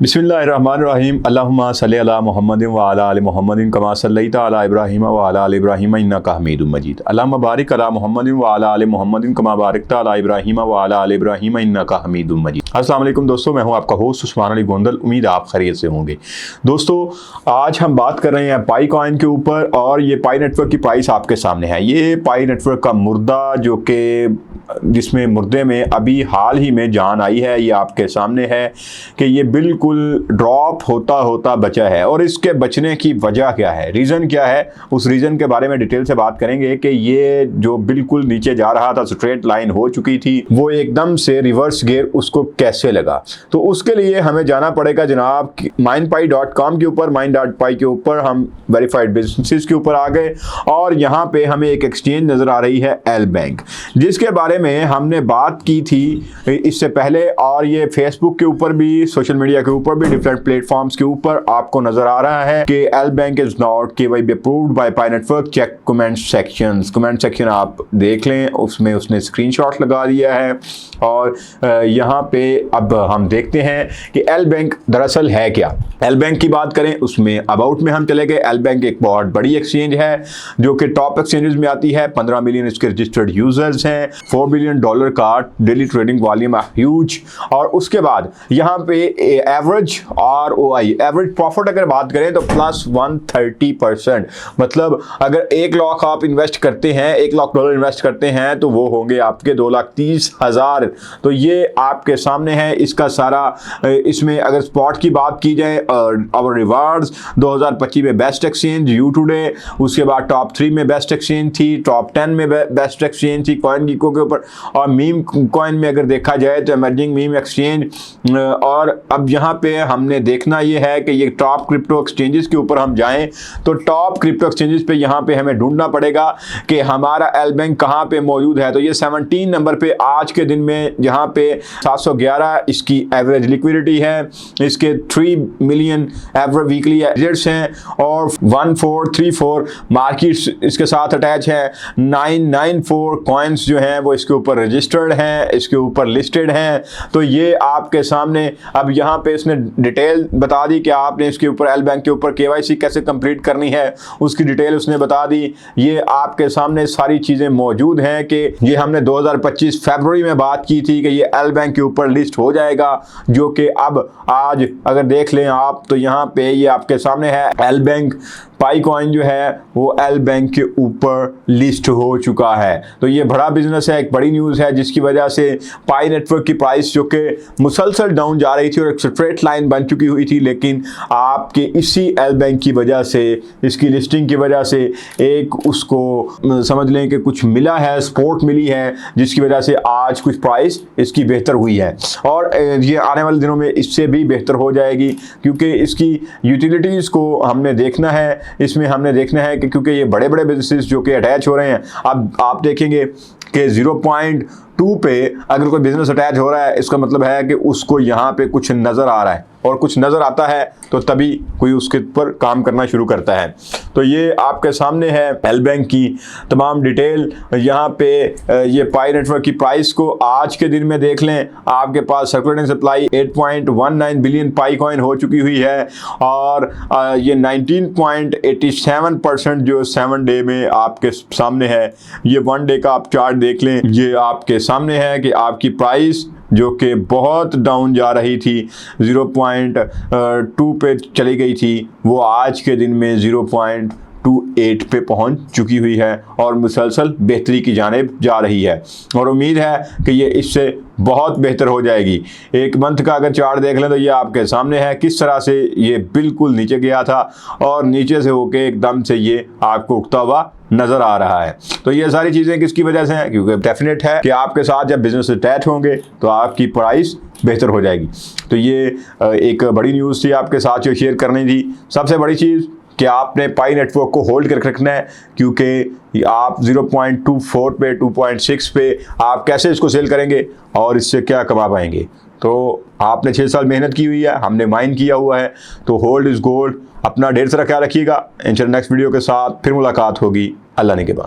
बिस्मिल्लाहिर्रहमानिर्रहीम अल्लाहुम्मा सल्लि अला मुहम्मदिन व अला आलि मुहम्मदिन कमा सल्लैता अला इब्राहीम व अला आलि इब्राहीम इन्नका हमीदुम मजीद। अल्लाहुम्मा बारिक अला मुहम्मदिन व अला आलि मुहम्मदिन कमा बारकता अला इब्राहीम व अला आलि इब्राहीम इन्नका हमीदुम मजीद। अस्सलाम वालेकुम दोस्तों, मैं हूं आपका होस्ट उस्मान अली गोंदल। उम्मीद आप खैरियत से होंगे। दोस्तों, आज हम बात कर रहे हैं पाई कॉइन के ऊपर और ये पाई नेटवर्क की प्राइस आपके सामने है। ये पाई नेटवर्क का मुर्दा जो कि जिसमें मुर्दे में अभी हाल ही में जान आई है, ये आपके सामने है कि ये बिल्कुल ड्रॉप होता होता बचा है। और इसके बचने की वजह क्या है, रीज़न क्या है, उस रीज़न के बारे में डिटेल से बात करेंगे कि ये जो बिल्कुल नीचे जा रहा था, स्ट्रेट लाइन हो चुकी थी, वो एकदम से रिवर्स गियर उसको कैसे लगा। तो उसके लिए हमें जाना पड़ेगा जनाब mindpi.com के ऊपर, mind.py के ऊपर हम वेरीफाइड बिजनेसेस के ऊपर आ गए और यहाँ पे हमें एक एक्सचेंज नज़र आ रही है एल बैंक, जिसके बारे में हमने बात की थी इससे पहले। और ये फेसबुक के ऊपर भी, सोशल मीडिया के ऊपर भी, डिफरेंट प्लेटफॉर्म्स के ऊपर आपको नजर आ रहा है कि L bank is not KYB approved by Pi network. Check comment section आप देख लें, उसमें उसने स्क्रीनशॉट लगा दिया है। और यहाँ पे अब हम देखते हैं कि एल बैंक दरअसल है क्या। एल बैंक की बात करें, उसमें अबाउट में हम चले गए। एल बैंक एक बहुत बड़ी एक्सचेंज है जो कि टॉप एक्सचेंजेस में आती है। 15 मिलियन इसके रजिस्टर्ड यूजर्स हैं, $4 बिलियन का डेली ट्रेडिंग वॉल्यूम ह्यूज। और उसके बाद यहाँ पे एवरेज ROI, एवरेज प्रॉफिट अगर बात करें तो प्लस 130%। मतलब अगर 1 लाख आप इन्वेस्ट करते हैं, $1 लाख इन्वेस्ट करते हैं तो वो होंगे आपके 2,30,000। तो ये आपके सामने है इसका सारा। इसमें अगर स्पॉट की बात की जाए, और रिवार्ड्स 2025 में बेस्ट एक्सचेंज यू टुडे, उसके बाद टॉप 3 में बेस्ट एक्सचेंज थी, टॉप 10 में बेस्ट एक्सचेंज थी कॉइन गीको के ऊपर। और मीम कॉइन में अगर देखा जाए तो इमर्जिंग मीम एक्सचेंज। और अब यहाँ पे हमने देखना ये है कि ये टॉप क्रिप्टो एक्सचेंजेस के ऊपर हम जाएं तो टॉप क्रिप्टो एक्सचेंजेस पे यहाँ पे हमें ढूंढना पड़ेगा कि हमारा एल बैंक कहाँ पे मौजूद है। तो ये 17 नंबर पे आज के दिन में, जहाँ पे 711 इसकी एवरेज लिक्विडिटी है, इसके 3 मिलियन एवरेज वीकली एग्जिट्स हैं और 1434 मार्केट्स इसके साथ अटैच है। 994 कॉइन्स जो हैं वो इसके ऊपर रजिस्टर्ड हैं, इसके ऊपर लिस्टेड हैं। तो ये आपके सामने अब यहाँ पे इसने डिटेल बता दी कि आपने इसके ऊपर एल बैंक के ऊपर KYC कैसे कंप्लीट करनी है, उसकी डिटेल उसने बता दी। ये आपके सामने सारी चीज़ें मौजूद हैं कि ये हमने 2025 फरवरी में बात की थी कि ये एल बैंक के ऊपर लिस्ट हो जाएगा, जो कि अब आज अगर देख लें आप तो यहाँ पे ये आपके सामने है। एल बैंक पाई कॉइन जो है वो एल बैंक के ऊपर लिस्ट हो चुका है। तो ये बड़ा बिजनेस है, एक बड़ी न्यूज़ है, जिसकी वजह से पाई नेटवर्क की प्राइस जो कि मुसलसल डाउन जा रही थी और एक स्ट्रेट लाइन बन चुकी हुई थी, लेकिन आपके इसी एल बैंक की वजह से, इसकी लिस्टिंग की वजह से एक उसको समझ लें कि कुछ मिला है, सपोर्ट मिली है, जिसकी वजह से आज कुछ प्राइस इसकी बेहतर हुई है। और ये आने वाले दिनों में इससे भी बेहतर हो जाएगी, क्योंकि इसकी यूटिलिटीज़ को हमने देखना है। इसमें हमने देखना है कि क्योंकि ये बड़े बड़े बिजनेसेस जो कि अटैच हो रहे हैं, अब आप देखेंगे कि 0.2 पे अगर कोई बिजनेस अटैच हो रहा है, इसका मतलब है कि उसको यहाँ पे कुछ नज़र आ रहा है, और कुछ नज़र आता है तो तभी कोई उसके ऊपर काम करना शुरू करता है। तो ये आपके सामने है एल बैंक की तमाम डिटेल। यहाँ पे ये पाई नेटवर्क की प्राइस को आज के दिन में देख लें, आपके पास सर्कुलेटिंग सप्लाई 8.19 बिलियन पाई कॉइन हो चुकी हुई है। और ये 19.87% जो 7 डे में आपके सामने है। ये 1 डे का आप चार्ट देख लें, ये आपके सामने है कि आपकी प्राइस जो कि बहुत डाउन जा रही थी, 0.2 पे चली गई थी, वो आज के दिन में 0.28 पे पहुंच चुकी हुई है और मुसलसल बेहतरी की जानिब जा रही है। और उम्मीद है कि ये इससे बहुत बेहतर हो जाएगी। एक मंथ का अगर चार्ट देख लें तो ये आपके सामने है किस तरह से ये बिल्कुल नीचे गया था और नीचे से होके एकदम से ये आपको उठता हुआ नज़र आ रहा है। तो ये सारी चीज़ें किसकी वजह से हैं, क्योंकि डेफिनेट है कि आपके साथ जब बिजनेस अटैच होंगे तो आपकी प्राइस बेहतर हो जाएगी। तो ये एक बड़ी न्यूज़ थी आपके साथ जो शेयर करनी थी। सबसे बड़ी चीज़ कि आपने पाई नेटवर्क को होल्ड करके रखना है, क्योंकि आप 0.24 पे, 2.6 पे आप कैसे इसको सेल करेंगे और इससे क्या कमा पाएंगे। तो आपने 6 साल मेहनत की हुई है, हमने माइन किया हुआ है, तो होल्ड इज़ गोल्ड। अपना ढेर सारा ख्याल रखिएगा। इंशाल्लाह नेक्स्ट वीडियो के साथ फिर मुलाकात होगी अल्लाह ने के बाद।